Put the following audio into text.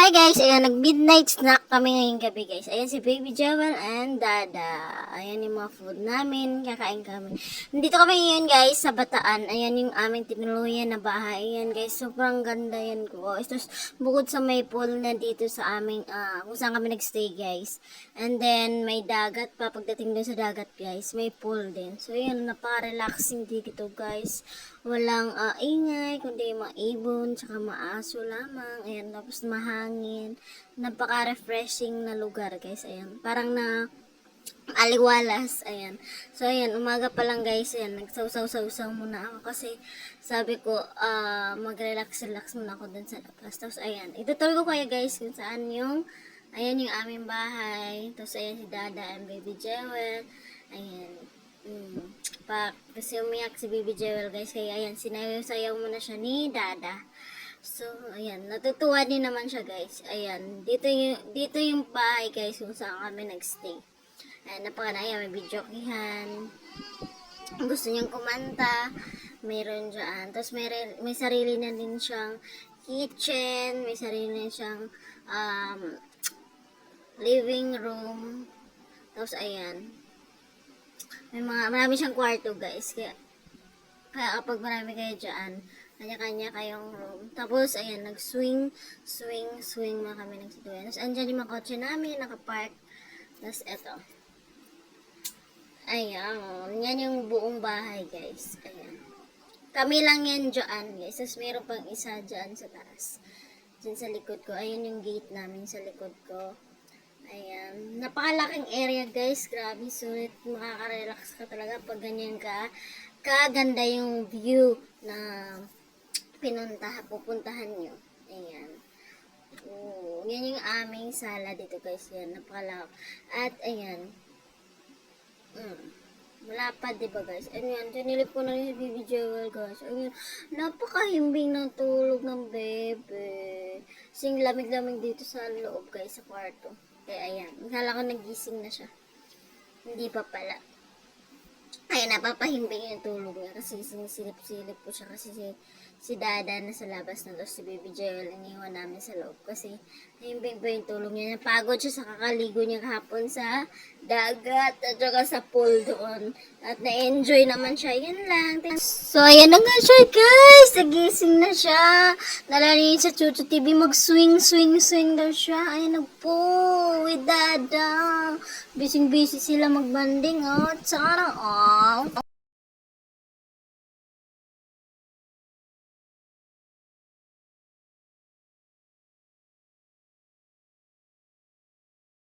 Hi guys, ayan, nag-midnight snack kami ngayong gabi guys. Ayan si Baby Joel and Dada. Ayan yung mga food namin, kakain kami. Nandito kami ngayon guys sa Bataan. Ayan yung aming tinuluyan na bahay. Ayan guys, sobrang ganda yan ko. Tapos bukod sa may pool na dito sa aming, kung saan kami nagstay guys. And then may dagat pa, pagdating dun sa dagat guys, may pool din. So ayan, napaka-relaxing dito guys. Walang ingay, kundi mga ibon, tsaka maaso lamang. Ayan, tapos mahangin. Napaka-refreshing na lugar, guys. Ayan, parang na aliwalas. Ayan. So, ayan, umaga pa lang, guys. Ayan, nagsaw-saw-saw muna ako kasi sabi ko, mag-relax-relax muna ako dun sa labas. Tapos, ayan, itutuloy ko kayo, guys, kung saan ayan yung aming bahay. Tapos, ayan si Dada and Baby Jewel. Ayan. Kasi umiyak si Baby Jewel guys, kaya ayan, sinayaw-sayaw mo na siya ni Dada. So, ayan, natutuwa din naman siya guys. Ayan, dito yung bahay guys kung saan kami nagstay. Ayan, napakanayan, may videokihan. Gusto niyang kumanta, mayroon dyan. Tapos may sarili na din siyang kitchen, may sarili na siyang living room. Tapos ayan, marami siyang kwarto guys. Kaya kapag marami kayo dyan, kanya-kanya kayong room. Tapos, ayan, nag-swing na kami ng situyan. Tapos, andyan yung mga kotse namin, nakapark. Tapos, eto. Ayan, yan yung buong bahay guys. Ayan. Kami lang yan dyan guys. Tapos, meron pang isa dyan sa taas. Dyan sa likod ko. Ayan yung gate namin sa likod ko. Ayan. Napakalaking area guys. Grabe. Sulit. Makaka-relax ka talaga pag ganyan ka. Kaganda yung view na pupuntahan nyo. Ayan. Oo. Yan yung aming sala dito guys. Yan. Napakalaki. At ayan. Malapad diba guys? Ayan. Sinilip ko na yung Baby Jewel guys. Ayan. Napakahimbing ng tulog ng bebe. Sing lamig-lamig dito sa loob guys. Sa kwarto. Kaya ayan, akala ko nagising na siya. Hindi pa pala. Ayan, napapahimbing yung tulog niya kasi sinisilip-silip po siya kasi si Dada na sa labas na to, si Baby Joel, iniwan namin sa loob kasi nahimbing po yung tulog niya. Napagod siya sa kakaligo niya kahapon sa dagat at saka sa pool doon. At na-enjoy naman siya. Yan lang. So, ayan na nga siya guys. Nagising na siya. Nalala sa Chuchu TV mag-swing daw siya. Ayan na po. With Dada. Busy sila magbanding. Sana all.